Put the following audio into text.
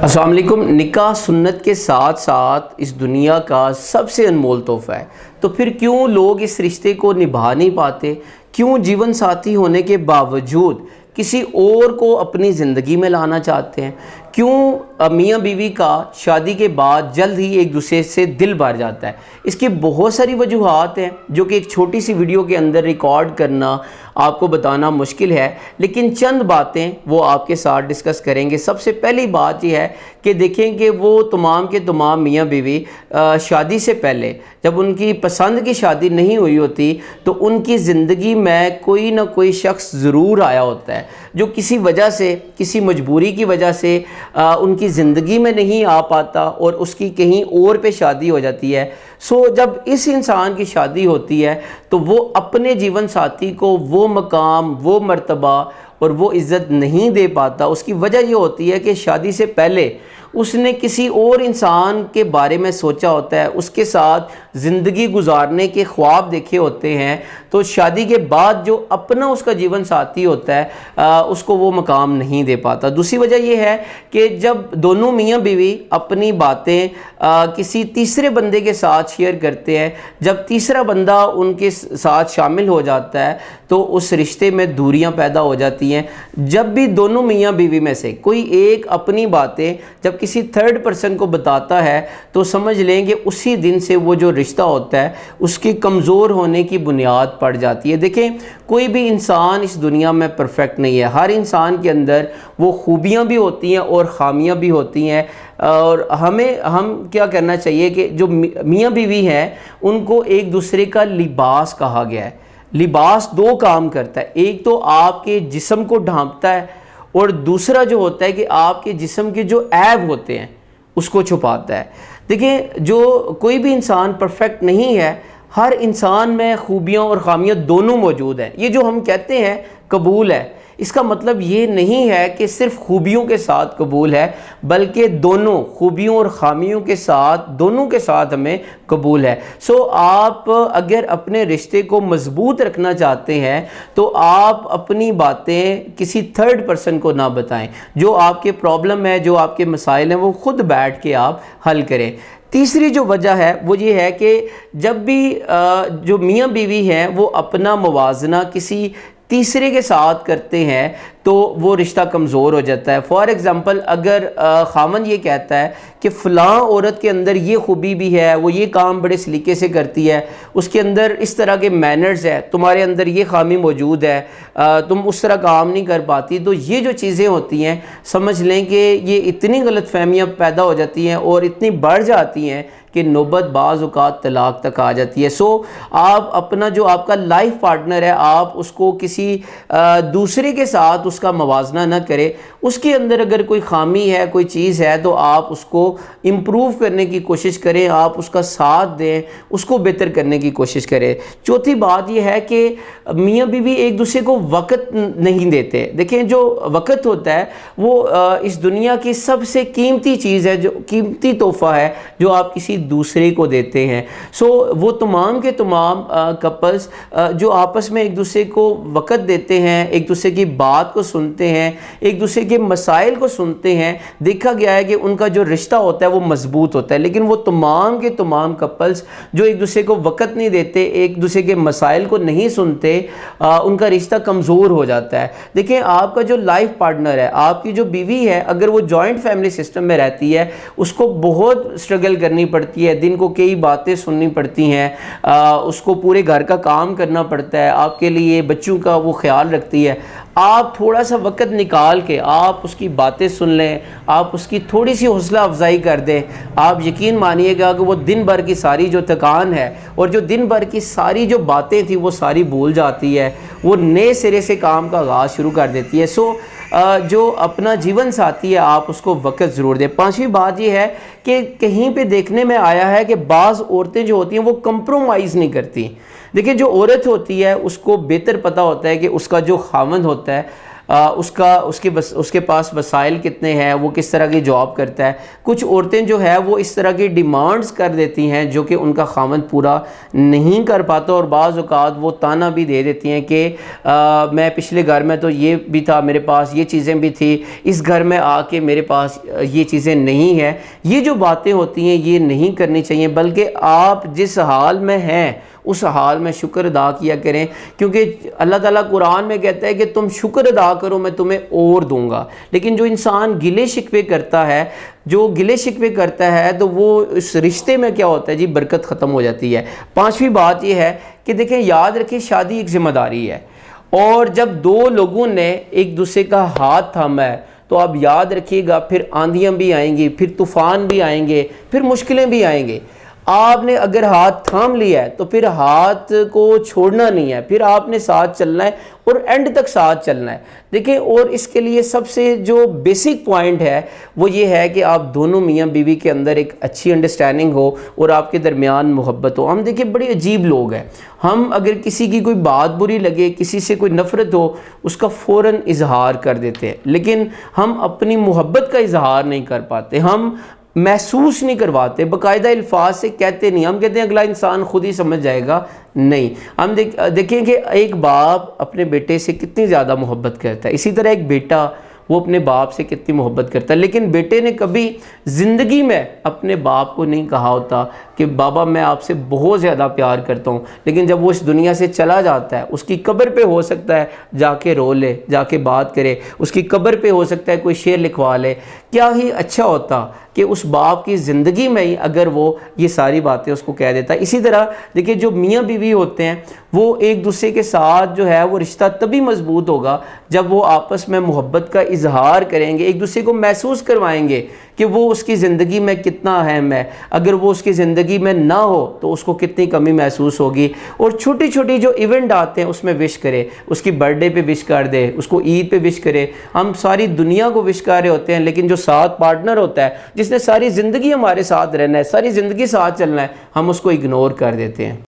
अस्सलाम वालेकुम। निकाह सुन्नत के साथ साथ इस दुनिया का सबसे अनमोल तोहफ़ा है, तो फिर क्यों लोग इस रिश्ते को निभा नहीं पाते? क्यों जीवन साथी होने के बावजूद किसी और को अपनी ज़िंदगी में लाना चाहते हैं? क्यों मियाँ बीवी का शादी के बाद जल्द ही एक दूसरे से दिल भर जाता है? इसकी बहुत सारी वजूहात हैं जो कि एक छोटी सी वीडियो के अंदर रिकॉर्ड करना आपको बताना मुश्किल है, लेकिन चंद बातें वो आपके साथ डिस्कस करेंगे। सबसे पहली बात यह है कि देखें कि वो तमाम के तमाम मियाँ बीवी शादी से पहले जब उनकी पसंद की शादी नहीं हुई होती तो उनकी ज़िंदगी में कोई ना कोई शख्स ज़रूर आया होता है जो किसी वजह से, किसी मजबूरी की वजह से उनकी ज़िंदगी में नहीं आ पाता और उसकी कहीं और पे शादी हो जाती है। जब इस इंसान की शादी होती है तो वो अपने जीवन साथी को वो मकाम, वो मर्तबा और वो इज़्ज़त नहीं दे पाता। उसकी वजह ये होती है कि शादी से पहले उसने किसी और इंसान के बारे में सोचा होता है, उसके साथ ज़िंदगी गुजारने के ख्वाब देखे होते हैं, तो शादी के बाद जो अपना उसका जीवन साथी होता है उसको वो मकाम नहीं दे पाता। दूसरी वजह यह है कि जब दोनों मियाँ बीवी अपनी बातें किसी तीसरे बंदे के साथ शेयर करते हैं, जब तीसरा बंदा उनके साथ शामिल हो जाता है तो उस रिश्ते में दूरियां पैदा हो जाती हैं। जब भी दोनों मियाँ बीवी में से कोई एक अपनी बातें जब किसी थर्ड पर्सन को बताता है तो समझ लें कि उसी दिन से वो जो रिश्ता होता है उसके कमज़ोर होने की बुनियाद पड़ जाती है। देखें, कोई भी इंसान इस दुनिया में परफेक्ट नहीं है। हर इंसान के अंदर वो खूबियाँ भी होती हैं और ख़ामियाँ भी होती हैं, और हम क्या करना चाहिए कि जो मियाँ बीवी हैं उनको एक दूसरे का लिबास कहा गया है। लिबास दो काम करता है, एक तो आपके जिस्म को ढांपता है और दूसरा जो होता है कि आपके जिस्म के जो ऐब होते हैं उसको छुपाता है। देखिए, जो कोई भी इंसान परफेक्ट नहीं है, हर इंसान में खूबियाँ और ख़ामियाँ दोनों मौजूद हैं। ये जो हम कहते हैं कबूल है, इसका मतलब ये नहीं है कि सिर्फ खूबियों के साथ कबूल है, बल्कि दोनों खूबियों और ख़ामियों के साथ, दोनों के साथ हमें कबूल है। आप अगर अपने रिश्ते को मज़बूत रखना चाहते हैं तो आप अपनी बातें किसी थर्ड पर्सन को ना बताएं। जो आपके प्रॉब्लम है, जो आपके मसाइल हैं, वो खुद बैठ के आप हल करें। तीसरी जो वजह है वो ये है कि जब भी जो मियाँ बीवी हैं वो अपना मुवाजना किसी तीसरे के साथ करते हैं तो वो रिश्ता कमज़ोर हो जाता है। फॉर एग्ज़ाम्पल, अगर ख़ामन ये कहता है कि फ़लाँ औरत के अंदर ये खूबी भी है, वो ये काम बड़े सलीके से करती है, उसके अंदर इस तरह के मैनर्स है, तुम्हारे अंदर ये खामी मौजूद है, तुम उस तरह काम नहीं कर पाती, तो ये जो चीज़ें होती हैं समझ लें कि ये इतनी गलतफहमियाँ पैदा हो जाती हैं और इतनी बढ़ जाती हैं कि नौबत बाज़ औक़ात तलाक तक आ जाती है। आप अपना जो आपका लाइफ पार्टनर है, आप उसको किसी दूसरे के साथ उसका मवाजना ना करें। उसके अंदर अगर कोई ख़ामी है, कोई चीज़ है, तो आप उसको इम्प्रूव करने की कोशिश करें, आप उसका साथ दें, उसको बेहतर करने की कोशिश करें। चौथी बात यह है कि मियाँ बीवी एक दूसरे को वक़्त नहीं देते। देखें, जो वक़्त होता है वो इस दुनिया की सबसे कीमती चीज़ है, जो कीमती तोहफ़ा है जो आप किसी दूसरे को देते हैं। वो तमाम के तमाम कपल्स जो आपस में एक दूसरे को वक़्त देते हैं, एक दूसरे की बात को सुनते हैं, एक दूसरे के मसाइल को सुनते हैं, देखा गया है कि उनका जो रिश्ता होता है वो मजबूत होता है। लेकिन वो तमाम के तमाम कपल्स जो एक दूसरे को वक़्त नहीं देते, एक दूसरे के मसाइल को नहीं सुनते, उनका रिश्ता कमज़ोर हो जाता है। देखें, आपका जो लाइफ पार्टनर है, आपकी जो बीवी है, अगर वो जॉइंट फैमिली सिस्टम में रहती है, उसको बहुत स्ट्रगल करनी पड़ती है, दिन को कई बातें सुननी पड़ती हैं, उसको पूरे घर का काम करना पड़ता है, आपके लिए बच्चों का वो ख्याल रखती है। आप थोड़ा सा वक़्त निकाल के आप उसकी बातें सुन लें, आप उसकी थोड़ी सी हौसला अफजाई कर दें, आप यकीन मानिएगा कि वो दिन भर की सारी जो थकान है और जो दिन भर की सारी जो बातें थी वो सारी भूल जाती है, वो नए सिरे से काम का आगाज़ शुरू कर देती है। जो अपना जीवन साथी है आप उसको वक़्त ज़रूर दें। पांचवी बात ये है कि कहीं पे देखने में आया है कि बाज़ औरतें जो होती हैं वो कंप्रोमाइज़ नहीं करती। देखिए, जो औरत होती है उसको बेहतर पता होता है कि उसका जो ख़ावंद होता है اس کے پاس وسائل کتنے ہیں، وہ کس طرح کی جاب کرتا ہے۔ کچھ عورتیں جو ہے وہ اس طرح کی ڈیمانڈز کر دیتی ہیں جو کہ ان کا خاوند پورا نہیں کر پاتا، اور بعض اوقات وہ تانا بھی دے دیتی ہیں کہ میں پچھلے گھر میں تو یہ بھی تھا، میرے پاس یہ چیزیں بھی تھی، اس گھر میں آ کے میرے پاس یہ چیزیں نہیں ہیں۔ یہ جو باتیں ہوتی ہیں یہ نہیں کرنی چاہیے، بلکہ آپ جس حال میں ہیں اس حال میں شکر ادا کیا کریں، کیونکہ اللہ تعالیٰ قرآن میں کہتا ہے کہ تم شکر ادا کرو میں تمہیں اور دوں گا۔ لیکن جو انسان گلے شکوے کرتا ہے تو وہ اس رشتے میں کیا ہوتا ہے جی، برکت ختم ہو جاتی ہے۔ پانچویں بات یہ ہے کہ دیکھیں، یاد رکھیں شادی ایک ذمہ داری ہے، اور جب دو لوگوں نے ایک دوسرے کا ہاتھ تھاما ہے تو آپ یاد رکھیے گا پھر آندھیاں بھی آئیں گی، پھر طوفان بھی آئیں گے، پھر مشکلیں بھی آئیں گے۔ آپ نے اگر ہاتھ تھام لیا ہے تو پھر ہاتھ کو چھوڑنا نہیں ہے، پھر آپ نے ساتھ چلنا ہے اور اینڈ تک ساتھ چلنا ہے۔ دیکھیں، اور اس کے لیے سب سے جو بیسک پوائنٹ ہے وہ یہ ہے کہ آپ دونوں میاں بیوی کے اندر ایک اچھی انڈرسٹینڈنگ ہو اور آپ کے درمیان محبت ہو۔ ہم دیکھیں بڑے عجیب لوگ ہیں، ہم اگر کسی کی کوئی بات بری لگے، کسی سے کوئی نفرت ہو، اس کا فوراً اظہار کر دیتے ہیں، لیکن ہم اپنی محبت کا اظہار نہیں کر پاتے، ہم محسوس نہیں کرواتے، باقاعدہ الفاظ سے کہتے نہیں، ہم کہتے ہیں اگلا انسان خود ہی سمجھ جائے گا۔ نہیں، ہم دیکھیں کہ ایک باپ اپنے بیٹے سے کتنی زیادہ محبت کرتا ہے، اسی طرح ایک بیٹا وہ اپنے باپ سے کتنی محبت کرتا ہے، لیکن بیٹے نے کبھی زندگی میں اپنے باپ کو نہیں کہا ہوتا کہ بابا میں آپ سے بہت زیادہ پیار کرتا ہوں، لیکن جب وہ اس دنیا سے چلا جاتا ہے اس کی قبر پہ ہو سکتا ہے جا کے رو لے، جا کے بات کرے، اس کی قبر پہ ہو سکتا ہے کوئی شعر لکھوا لے۔ کیا ہی اچھا ہوتا کہ اس باپ کی زندگی میں ہی اگر وہ یہ ساری باتیں اس کو کہہ دیتا ہے۔ اسی طرح دیکھیں، جو میاں بیوی ہوتے ہیں وہ ایک دوسرے کے ساتھ جو ہے وہ رشتہ تبھی مضبوط ہوگا جب وہ آپس میں محبت کا اظہار کریں گے، ایک دوسرے کو محسوس کروائیں گے کہ وہ اس کی زندگی میں کتنا اہم ہے۔ اگر وہ اس کی زندگی میں نہ ہو تو اس کو کتنی کمی محسوس ہوگی۔ اور چھوٹی چھوٹی جو ایونٹ آتے ہیں اس میں وش کرے، اس کی برتھ ڈے پہ وش کر دے، اس کو عید پہ وش کرے۔ ہم ساری دنیا کو وش کر رہے ہوتے ہیں، لیکن جو ساتھ پارٹنر ہوتا ہے جس نے ساری زندگی ہمارے ساتھ رہنا ہے، ساری زندگی ساتھ چلنا ہے، ہم اس کو اگنور کر دیتے ہیں۔